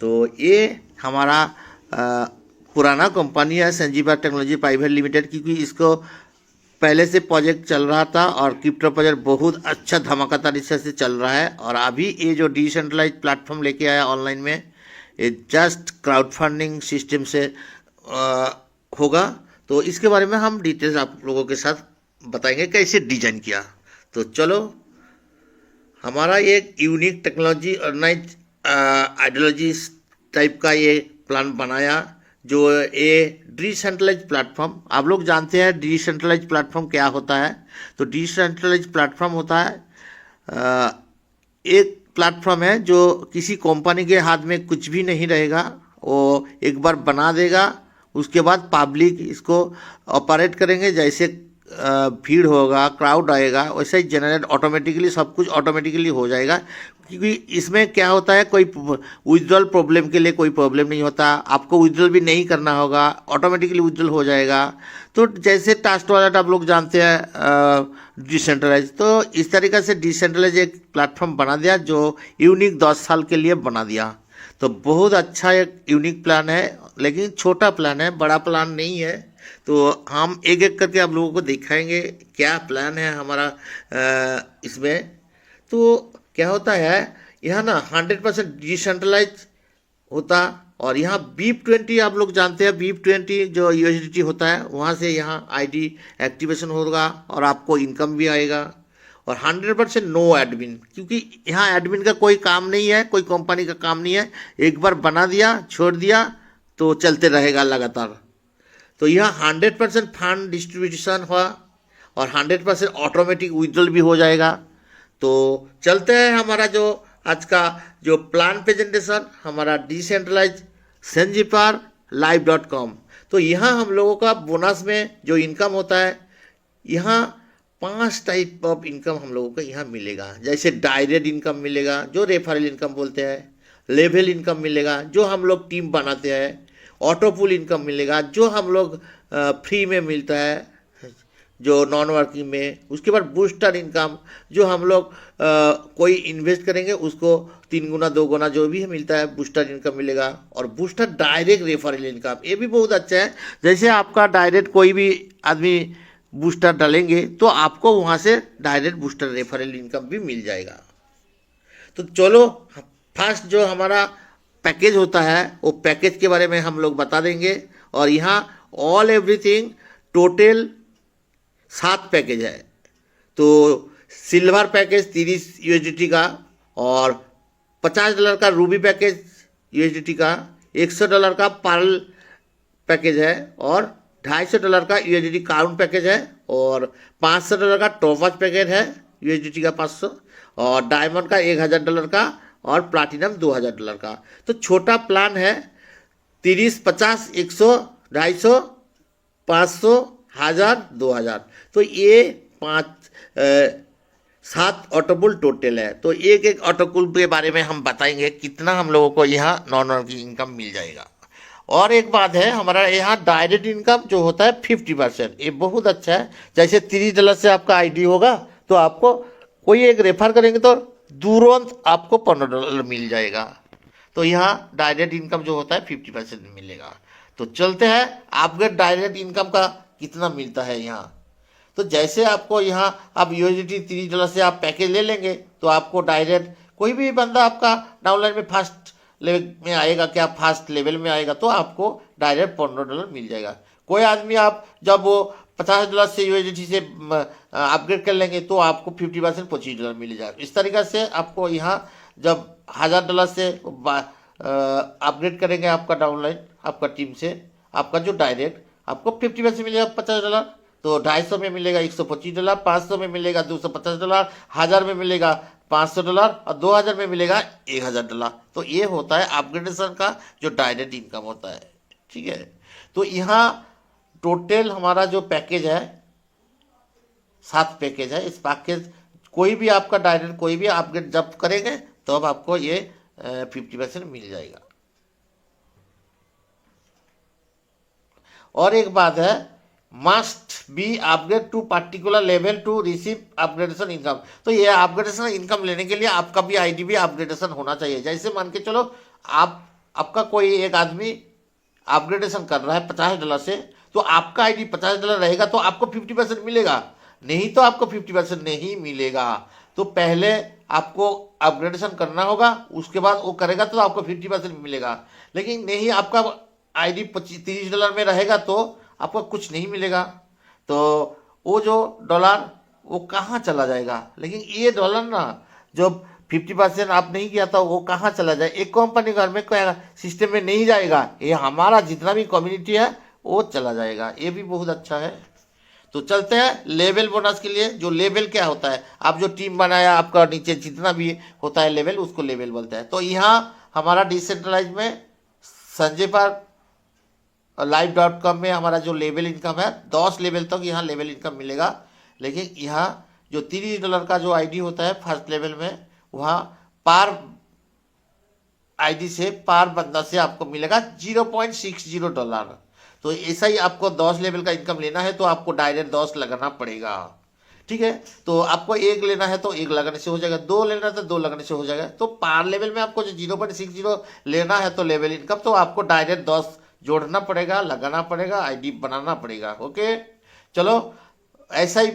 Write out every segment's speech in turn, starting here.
तो ये हमारा पुराना कंपनी है संजीवा टेक्नोलॉजी प्राइवेट लिमिटेड, क्योंकि इसको पहले से प्रोजेक्ट चल रहा था और क्रिप्टो प्रोजेक्ट बहुत अच्छा धमाकेदार तरीके से चल रहा है। और अभी ये जो डिसेंट्रलाइज प्लेटफॉर्म लेके आया ऑनलाइन में, ये जस्ट क्राउड फंडिंग सिस्टम से होगा। तो इसके बारे में हम डिटेल्स आप लोगों के साथ बताएंगे कैसे डिजाइन किया। तो चलो, हमारा एक unique technology organise ideology type का ये प्लान बनाया, जो ये डिसेंट्रलाइज प्लेटफॉर्म, आप लोग जानते हैं डिसेंट्रलाइज प्लेटफॉर्म क्या होता है। तो डिसेंट्रलाइज प्लेटफॉर्म होता है एक प्लेटफॉर्म है जो किसी कंपनी के हाथ में कुछ भी नहीं रहेगा, वो एक बार बना देगा, उसके बाद पब्लिक इसको ऑपरेट करेंगे। जैसे भीड़ होगा, क्राउड आएगा, वैसे ही जनरेट ऑटोमेटिकली, सब कुछ ऑटोमेटिकली हो जाएगा। क्योंकि इसमें क्या होता है, कोई विथड्रॉल प्रॉब्लम के लिए कोई प्रॉब्लम नहीं होता, आपको विथड्रॉल भी नहीं करना होगा, ऑटोमेटिकली विथड्रॉल हो जाएगा। तो जैसे ट्रस्ट वॉलेट आप लोग जानते हैं डिसेंट्रलाइज, तो इस तरीके से डिसेंट्रलाइज एक प्लेटफॉर्म बना दिया जो यूनिक 10 साल के लिए बना दिया। तो बहुत अच्छा एक यूनिक प्लान है, लेकिन छोटा प्लान है, बड़ा प्लान नहीं है। तो हम एक एक करके आप लोगों को दिखाएंगे क्या प्लान है हमारा इसमें। तो क्या होता है यहाँ ना 100% डिसेंट्रलाइज होता, और यहाँ BIP20 आप लोग जानते हैं, BIP20 जो USDT होता है, वहाँ से यहाँ ID एक्टिवेशन होगा और आपको इनकम भी आएगा। और 100% नो एडमिन, क्योंकि यहाँ एडमिन का कोई काम नहीं है, कोई कंपनी का काम नहीं है। एक बार बना दिया, छोड़ दिया, तो चलते रहेगा लगातार। तो यहाँ 100% फंड डिस्ट्रीब्यूशन हुआ और 100% ऑटोमेटिक विड्रॉल भी हो जाएगा। तो चलते हैं हमारा जो आज का जो प्लान प्रेजेंटेशन, हमारा डिसेंट्रलाइज संजीपार live.com। तो यहाँ हम लोगों का बोनस में जो इनकम होता है, यहाँ 5 टाइप ऑफ इनकम हम लोगों को यहाँ मिलेगा। जैसे डायरेक्ट इनकम मिलेगा, जो रेफरल इनकम बोलते हैं, लेवल इनकम मिलेगा जो हम लोग टीम बनाते हैं, ऑटो पुल इनकम मिलेगा जो हम लोग फ्री में मिलता है जो नॉन वर्किंग में। उसके बाद बूस्टर इनकम जो हम लोग कोई इन्वेस्ट करेंगे उसको 3 गुना 2 गुना जो भी मिलता है, बूस्टर इनकम मिलेगा। और बूस्टर डायरेक्ट रेफरल इनकम, ये भी बहुत अच्छा है। जैसे आपका डायरेक्ट कोई भी आदमी बूस्टर डालेंगे तो आपको वहाँ से डायरेक्ट बूस्टर रेफरल इनकम भी मिल जाएगा। तो चलो, फर्स्ट जो हमारा पैकेज होता है वो पैकेज के बारे में हम लोग बता देंगे। और यहाँ ऑल एवरीथिंग टोटल 7 पैकेज है। तो सिल्वर पैकेज 30 USDT का, और $50 का रूबी पैकेज USDT का, $100 का पर्ल पैकेज है, और $250 का USDT क्राउन पैकेज है, और $500 का टॉपअप पैकेज है USDT का 500, और डायमंड का $1000 का, और प्लाटिनम $2000 का। तो छोटा प्लान है 30, 50, 100, 250, 500, 1000, 2000। तो ये 7 ऑटोपुल टोटल है। तो एक एक ऑटोपुल के बारे में हम बताएंगे कितना हम लोगों को यहाँ नॉन वर्किंग इनकम मिल जाएगा। और एक बात है, हमारा यहाँ डायरेक्ट इनकम जो होता है 50%, ये बहुत अच्छा है। जैसे $30 से आपका ID होगा तो आपको कोई एक रेफर करेंगे तो तुरंत आपको $15 मिल जाएगा। तो यहाँ डायरेक्ट इनकम जो होता है 50% मिलेगा। तो चलते हैं आपके डायरेक्ट इनकम का कितना मिलता है यहाँ। तो जैसे आपको यहाँ आप USDT $30 से आप पैकेज ले लेंगे तो आपको डायरेक्ट कोई भी बंदा आपका डाउनलाइन में फर्स्ट लेवल में आएगा, क्या फर्स्ट लेवल में आएगा, तो आपको डायरेक्ट $15 मिल जाएगा। कोई आदमी आप जब वो $50 से USDT से अपग्रेड कर लेंगे तो आपको 50% $25 मिल जाएगा। इस तरीक़े से आपको यहाँ जब $1000 से अपग्रेड करेंगे आपका डाउनलाइन आपका टीम से, आपका जो डायरेक्ट आपको 50% मिलेगा $50। तो 250 में मिलेगा $125, 500 में मिलेगा $250, 1000 में मिलेगा $500, और 2000 में मिलेगा $1000। तो ये होता है अपग्रेडेशन का जो डायरेक्ट इनकम होता है। ठीक है, तो यहाँ टोटल हमारा जो पैकेज है 7 पैकेज है। इस पैकेज कोई भी आपका डायरेक्ट कोई भी अपग्रेड जब करेंगे तो अब आपको ये 50% मिल जाएगा। और एक बात है, must be upgrade to particular level to receive upgradation income. तो ये अपग्रेडेशन इनकम लेने के लिए आपका भी ID भी अपग्रेडेशन होना चाहिए। जैसे मान के चलो आप आपका कोई एक आदमी अपग्रेडेशन कर रहा है $50 से, तो आपका आईडी $50 रहेगा तो आपको 50% मिलेगा, नहीं तो आपको 50% नहीं मिलेगा। तो पहले आपको अपग्रेडेशन करना होगा, उसके बाद वो करेगा तो आपको 50% मिलेगा। लेकिन नहीं, आपका आईडी $30 में रहेगा तो आपको कुछ नहीं मिलेगा। तो वो जो डॉलर वो कहाँ चला जाएगा? लेकिन ये डॉलर ना, जो 50% आप नहीं किया था वो कहाँ चला जाए? एक कंपनी घर में क्या सिस्टम में नहीं जाएगा, ये हमारा जितना भी कम्युनिटी है वो चला जाएगा। ये भी बहुत अच्छा है। तो चलते हैं लेवल बोनस के लिए। जो लेवल क्या होता है, आप जो टीम बनाया, आपका नीचे जितना भी होता है लेवल, उसको लेवल बोलते हैं। तो यहाँ हमारा डिसेंट्रलाइज में संजय पर live.com में हमारा जो लेवल इनकम है 10 लेवल तक यहाँ लेवल इनकम मिलेगा। लेकिन यहाँ जो $30 का जो आईडी होता है फर्स्ट लेवल में, वहाँ पार आईडी से पार बंदा से आपको मिलेगा $0.60। तो ऐसा ही आपको 10 लेवल का इनकम लेना है तो आपको डायरेक्ट 10 लगाना पड़ेगा। ठीक है, तो आपको एक लेना है तो एक लगाने से हो जाएगा, दो लेना है तो दो लगाने से हो जाएगा। तो पार लेवल में आपको जो 0.60 लेना है तो लेवल इनकम, तो आपको डायरेक्ट 10 जोड़ना पड़ेगा, लगाना पड़ेगा, आईडी बनाना पड़ेगा। ओके, चलो ऐसा ही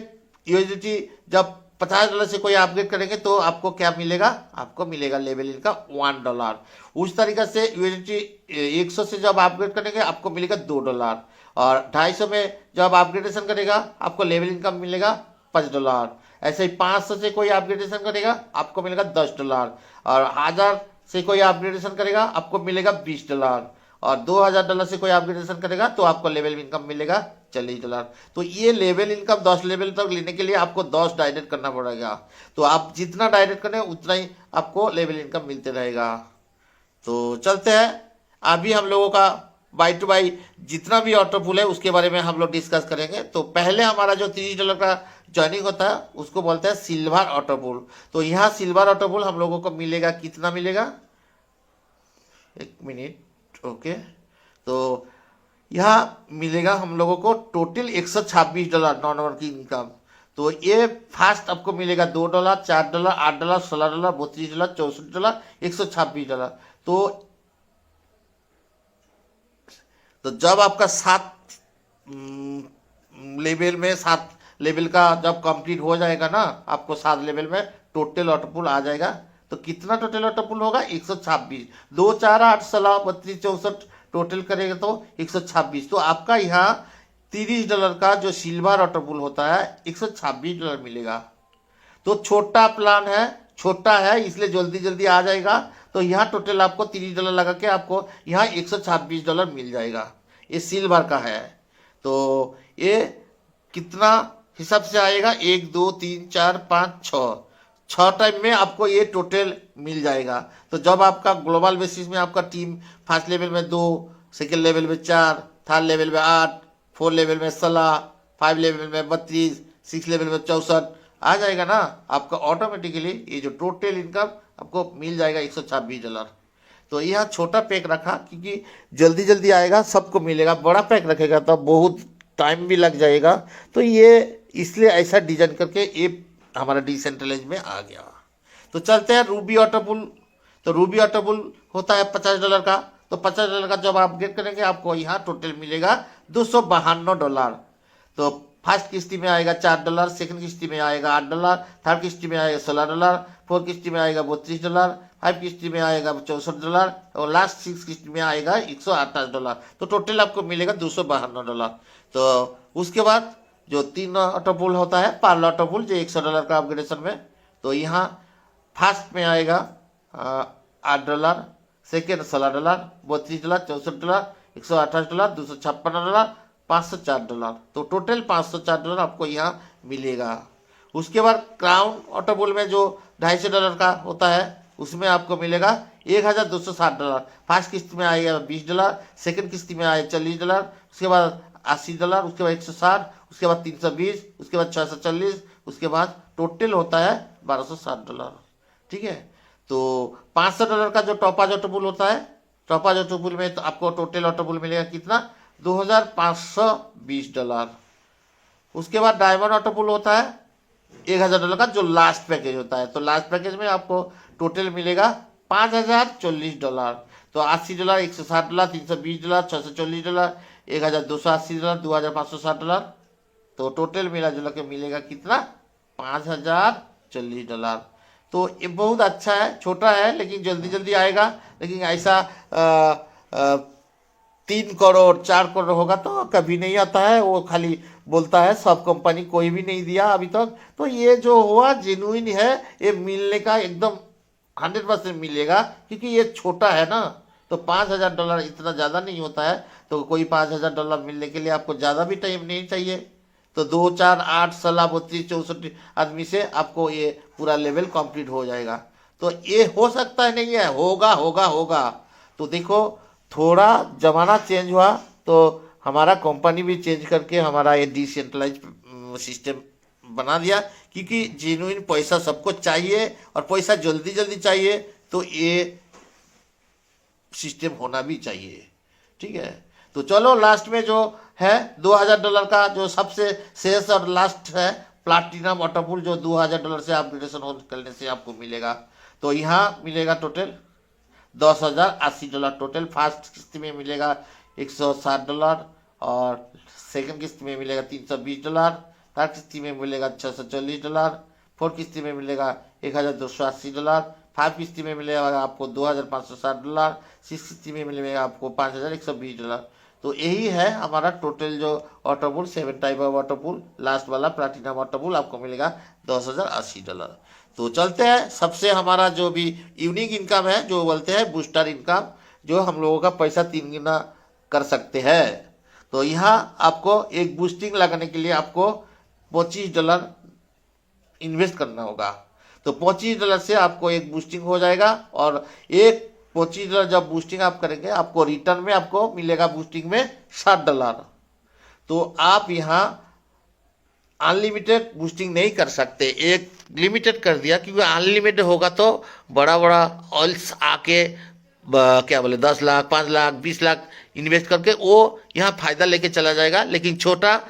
यूएसडीटी जब $50 से कोई अपग्रेड करेंगे तो आपको क्या मिलेगा? आपको मिलेगा लेवल इनकम $1। उस तरीके से यूएसडीटी 100 से जब अपग्रेड करेंगे आपको मिलेगा $2, और 250 में जब अपग्रेडेशन करेगा आपको लेवल इनकम मिलेगा $5। ऐसे ही 500 से कोई अपग्रेडेशन करेगा आपको मिलेगा $10, और 1000 से कोई अपग्रेडेशन करेगा आपको मिलेगा $20, और $2000 से कोई अपग्रेडेशन करेगा तो आपको लेवल इनकम मिलेगा $40। तो ये लेवल इनकम 10 लेवल तक लेने के लिए आपको 10 डायरेक्ट करना पड़ेगा। तो आप जितना डायरेक्ट करें उतना ही आपको लेवल इनकम मिलते रहेगा। तो चलते हैं, अभी हम लोगों का बाई टू बाई जितना भी ऑटो पुल है उसके बारे में हम लोग डिस्कस करेंगे। तो पहले हमारा जो $30 का ज्वाइनिंग होता है उसको बोलते हैं सिल्वर ऑटो पुल। तो यहाँ सिल्वर ऑटो पुल हम लोगों को मिलेगा, कितना मिलेगा? एक मिनट। ओके, तो यहाँ मिलेगा हम लोगों को टोटल $126 नॉन वर्किंग इनकम। तो ये फास्ट आपको मिलेगा $2, $4, $8, $16, $32, $64, $126। तो जब आपका 7 लेवल का जब कंप्लीट हो जाएगा ना, आपको 7 लेवल में टोटल ऑटोपुल आ जाएगा। तो कितना टोटल ऑटोपुल होगा? 126। 2, 4, 8, 16, 32, 64 टोटल करेगा तो 126। तो आपका यहाँ $30 का जो सिल्वर ऑटोपुल होता है $126 मिलेगा। तो छोटा प्लान है, छोटा है इसलिए जल्दी जल्दी आ जाएगा। तो यहाँ टोटल आपको $30 लगा के आपको यहाँ $126 मिल जाएगा। ये सिल्वर का है। तो ये कितना हिसाब से आएगा? 1, 2, 3, 4, 5, 6 टाइम में आपको ये टोटल मिल जाएगा। तो जब आपका ग्लोबल बेसिस में आपका टीम फर्स्ट लेवल में 2, सेकेंड लेवल में 4, थर्ड लेवल में 8, फोर्थ लेवल में 16, 5 लेवल में 32, 6 लेवल में 64 आ जाएगा ना, आपका ऑटोमेटिकली ये जो टोटल इनकम आपको मिल जाएगा $126। तो यह छोटा पैक रखा क्योंकि जल्दी जल्दी आएगा, सबको मिलेगा। बड़ा पैक रखेगा तो बहुत टाइम भी लग जाएगा। तो ये इसलिए ऐसा डिजाइन करके ये हमारा डिसेंट्रलाइज में आ गया। तो चलते हैं रूबी ऑटोपुल। तो रूबी ऑटोपुल होता है $50 का। तो $50 का जब आप अपग्रेड करेंगे आपको यहाँ टोटल मिलेगा $252। तो फर्स्ट किस्ती में आएगा $4, सेकंड किस्ती में आएगा $8, थर्ड किस्ती में आएगा $16, फोर्थ किस्ती में आएगा $32, 5 किस्ती में आएगा $64, और लास्ट 6 किस्ती में आएगा $128। तो टोटल आपको मिलेगा $252। तो उसके बाद जो 3 ऑटोपुल होता है पार्ल ऑटोपुल जो $100 का अपग्रेडेशन में, तो यहाँ फर्स्ट में आएगा $8, सेकेंड $16, $32, $64, $128, $256, $504। तो टोटल $504 आपको यहाँ मिलेगा। उसके बाद क्राउन ऑटोपुल में जो $250 का होता है उसमें आपको मिलेगा $1260। फर्स्ट किस्त में आएगा $20, सेकंड किस्त में आएगा $40, उसके बाद $80, उसके बाद 160, उसके बाद 320, उसके बाद 640, उसके बाद टोटल होता है $1260। ठीक है, तो $500 का जो टॉपाज ऑटोपुल होता है, टॉपाज ऑटोपुल में तो आपको टोटल ऑटोपुल मिलेगा कितना? $2520। उसके बाद डायमंड ऑटोपुल होता है $1000 का जो लास्ट पैकेज होता है। तो लास्ट पैकेज में आपको टोटल मिलेगा $5040। तो $80, $160, $320, $640, $1280, $2560। तो टोटल मिला जुला के मिलेगा कितना? $5040। तो ये बहुत अच्छा है, छोटा है लेकिन जल्दी जल्दी आएगा। लेकिन ऐसा 3 करोड़ 4 करोड़ होगा तो कभी नहीं आता है, वो खाली बोलता है। सब कंपनी कोई भी नहीं दिया अभी तक। तो ये जो हुआ जेन्युइन है, ये मिलने का एकदम 100% मिलेगा, क्योंकि ये छोटा है ना। तो $5000 इतना ज़्यादा नहीं होता है। तो कोई $5000 मिलने के लिए आपको ज़्यादा भी टाइम नहीं चाहिए। तो 2 4 8 16 32 64 आदमी से आपको ये पूरा लेवल कंप्लीट हो जाएगा। तो ये हो सकता है, नहीं है, होगा होगा होगा। तो देखो, थोड़ा ज़माना चेंज हुआ तो हमारा कंपनी भी चेंज करके हमारा ये डिसेंट्रलाइज सिस्टम बना दिया, क्योंकि जेन्युइन पैसा सबको चाहिए और पैसा जल्दी जल्दी चाहिए। तो ये सिस्टम होना भी चाहिए। ठीक है। तो चलो, लास्ट में जो है $2000 का जो सबसे शेष और लास्ट है, प्लाटिनम ऑटोपुल, जो $2000 से अपग्रेडेशन करने से आपको मिलेगा। तो यहाँ मिलेगा टोटल $10,080। टोटल फर्स्ट किस्त में मिलेगा $160, और सेकंड किस्त में मिलेगा $320, थर्ड किस्त में मिलेगा $640, फोर्थ किस्त में मिलेगा $1280, फाइव किस्त में मिलेगा आपको $2560, सिक्स किस्त में मिलेगा आपको $5120। तो यही है हमारा टोटल जो ऑटोपुल, 7 टाइप ऑफ ऑटोपुल। लास्ट वाला प्लाटिनम ऑटोपुल आपको मिलेगा $10,080। तो चलते हैं, सबसे हमारा जो भी यूनिक इनकम है, जो बोलते हैं बूस्टर इनकम, जो हम लोगों का पैसा 3 गुना कर सकते हैं। तो यहाँ आपको एक बूस्टिंग लगाने के लिए आपको $25 इन्वेस्ट करना होगा। तो $25 से आपको एक बूस्टिंग हो जाएगा, और एक $25 जब बूस्टिंग आप करेंगे, आपको रिटर्न में आपको मिलेगा बूस्टिंग में $60। तो आप यहाँ अनलिमिटेड बूस्टिंग नहीं कर सकते, एक लिमिटेड कर दिया, क्योंकि अनलिमिटेड होगा तो बड़ा बड़ा ऑयल्स आके क्या बोले 10 लाख 5 लाख 20 लाख इन्वेस्ट करके वो यहाँ फायदा लेके चला जाएगा। लेकिन छोटा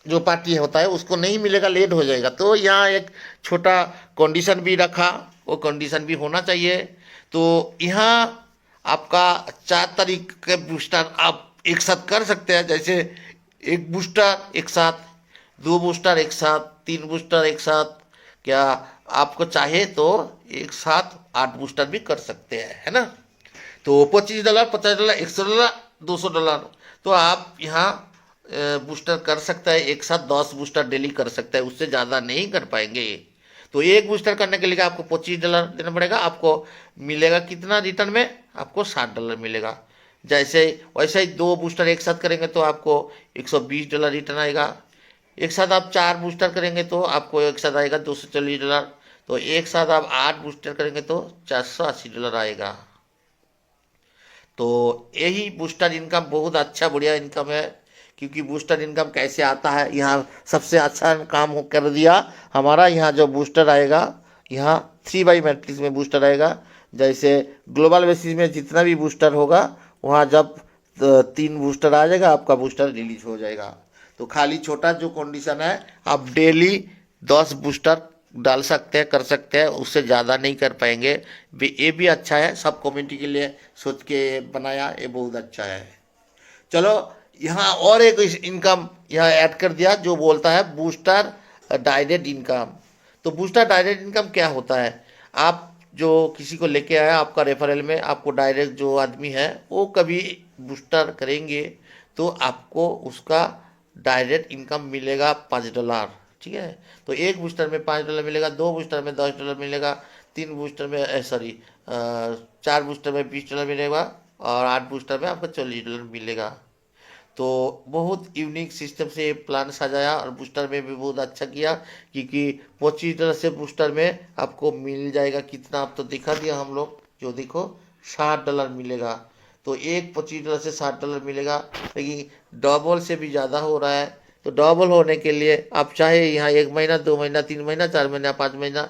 जो पार्टी होता है उसको नहीं मिलेगा, लेट हो जाएगा। तो यहाँ एक छोटा कंडीशन भी रखा, वो कंडीशन भी होना चाहिए। तो यहाँ आपका 4 तरीके के बूस्टर आप एक साथ कर सकते हैं। जैसे एक बूस्टर एक साथ, 2 बूस्टर एक साथ, 3 बूस्टर एक साथ, क्या आपको चाहे तो एक साथ 8 बूस्टर भी कर सकते हैं, है ना। तो $25 $50 $100 $200, तो आप यहाँ बूस्टर कर सकता है। एक साथ 10 बूस्टर डेली कर सकता है, उससे ज़्यादा नहीं कर पाएंगे। तो एक बूस्टर करने के लिए आपको $25 देना पड़ेगा। आपको मिलेगा कितना रिटर्न में? आपको $60 मिलेगा। जैसे वैसे ही 2 बूस्टर एक साथ करेंगे तो आपको $120 रिटर्न आएगा। एक साथ आप 4 बूस्टर करेंगे तो आपको एक साथ आएगा $240। तो एक साथ आप 8 बूस्टर करेंगे तो $480 आएगा। तो यही बूस्टर इनकम बहुत अच्छा बढ़िया इनकम है। क्योंकि बूस्टर इनकम कैसे आता है, यहाँ सबसे अच्छा काम कर दिया हमारा। यहाँ जो बूस्टर आएगा, यहाँ 3 बाई मैट्रिक्स में बूस्टर आएगा। जैसे ग्लोबल बेसिस में जितना भी बूस्टर होगा, वहाँ जब 3 बूस्टर आ जाएगा, आपका बूस्टर रिलीज हो जाएगा। तो खाली छोटा जो कंडीशन है, आप डेली 10 बूस्टर डाल सकते हैं, कर सकते हैं, उससे ज़्यादा नहीं कर पाएंगे। ये भी अच्छा है, सब कम्युनिटी के लिए सोच के बनाया, ये बहुत अच्छा है। चलो, यहाँ और एक इनकम यहाँ ऐड कर दिया, जो बोलता है बूस्टर डायरेक्ट इनकम। तो बूस्टर डायरेक्ट इनकम क्या होता है? आप जो किसी को लेके आया आपका रेफरल में, आपको डायरेक्ट जो आदमी है वो कभी बूस्टर करेंगे तो आपको उसका डायरेक्ट इनकम मिलेगा $5। ठीक है। तो एक बूस्टर में $5 मिलेगा, 2 बूस्टर में $10 मिलेगा, 3 बूस्टर में सॉरी 4 बूस्टर में $20 मिलेगा, और 8 बूस्टर में आपको $40 मिलेगा। तो बहुत यूनिक सिस्टम से ये प्लान सजाया, और बूस्टर में भी बहुत अच्छा किया। क्योंकि $25 से बूस्टर में आपको मिल जाएगा कितना, आप तो दिखा दिया हम लोग, जो देखो $60 मिलेगा। तो एक $25 से $60 मिलेगा, लेकिन डबल से भी ज़्यादा हो रहा है। तो डबल होने के लिए आप चाहे यहाँ 1 महीना 2 महीना 3 महीना 4 महीना 5 महीना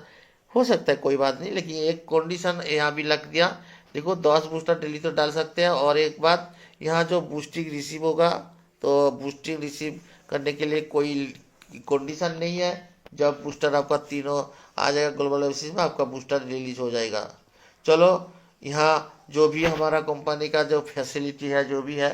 हो सकता है, कोई बात नहीं। लेकिन एक कंडीशन यहाँ भी लग दिया, देखो 10 बूस्टर डेली तो डाल सकते हैं। और एक बात, यहाँ जो बूस्टिंग रिसीव होगा, तो बूस्टिंग रिसीव करने के लिए कोई कंडीशन नहीं है। जब बूस्टर आपका तीनों आ जाएगा ग्लोबल बेसिस में, आपका बूस्टर रिलीज हो जाएगा। चलो, यहाँ जो भी हमारा कंपनी का जो फैसिलिटी है जो भी है,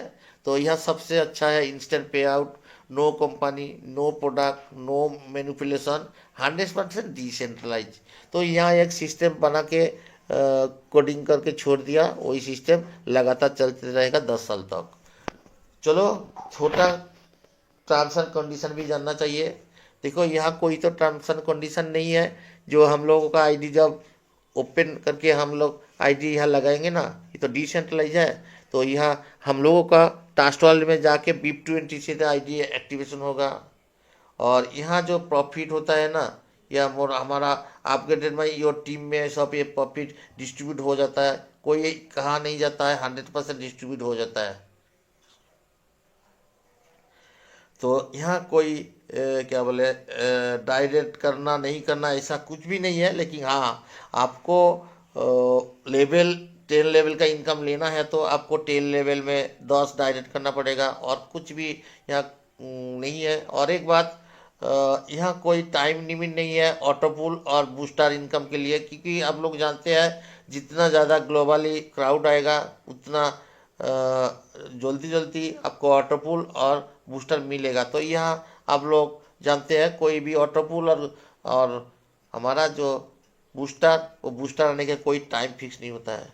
तो यह सबसे अच्छा है। Instant pay out, no company, no product, no manipulation, 100% decentralise. तो यहाँ एक सिस्टम बना के कोडिंग करके छोड़ दिया, वही सिस्टम लगातार चलते रहेगा 10 साल तक। चलो, छोटा टर्म्स एंड कंडीशन भी जानना चाहिए। देखो, यहाँ कोई तो टर्म्स एंड कंडीशन नहीं है। जो हम लोगों का आईडी जब ओपन करके हम लोग आईडी यहाँ लगाएंगे ना, ये तो डिसेंट्रलाइज है। तो यहाँ हम लोगों का टास्क वॉलेट में जाके BIP20 से आईडी एक्टिवेशन होगा। और यहाँ जो प्रॉफिट होता है ना, यह हमारा अपग्रेडेड में योर टीम में सब ये प्रॉफिट डिस्ट्रीब्यूट हो जाता है। कोई कहा नहीं जाता है, 100% डिस्ट्रीब्यूट हो जाता है। तो यहाँ कोई क्या बोले, डायरेक्ट करना नहीं करना ऐसा कुछ भी नहीं है। लेकिन हाँ, आपको लेवल 10 लेवल का इनकम लेना है तो आपको 10 लेवल में 10 डायरेक्ट करना पड़ेगा, और कुछ भी यहाँ नहीं है। और एक बात, यहाँ कोई टाइम लिमिट नहीं है ऑटो पुल और बूस्टर इनकम के लिए, क्योंकि आप लोग जानते हैं जितना ज़्यादा ग्लोबली क्राउड आएगा उतना जल्दी जल्दी आपको ऑटो पुल और बूस्टर मिलेगा। तो यहाँ आप लोग जानते हैं कोई भी ऑटो पुल और हमारा जो बूस्टर, वो बूस्टर आने का कोई टाइम फिक्स नहीं होता है।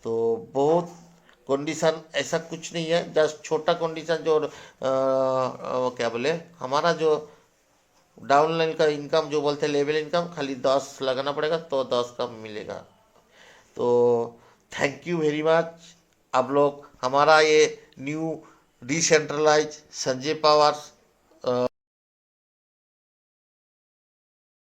तो बहुत कंडीशन ऐसा कुछ नहीं है, जस्ट छोटा कंडीशन जो क्या बोले, हमारा जो डाउनलाइन का इनकम जो बोलते हैं लेवल इनकम, खाली 10 लगाना पड़ेगा तो 10 का मिलेगा। तो थैंक यू वेरी मच। आप लोग हमारा ये न्यू डिसेंट्रलाइज संजय पावर्स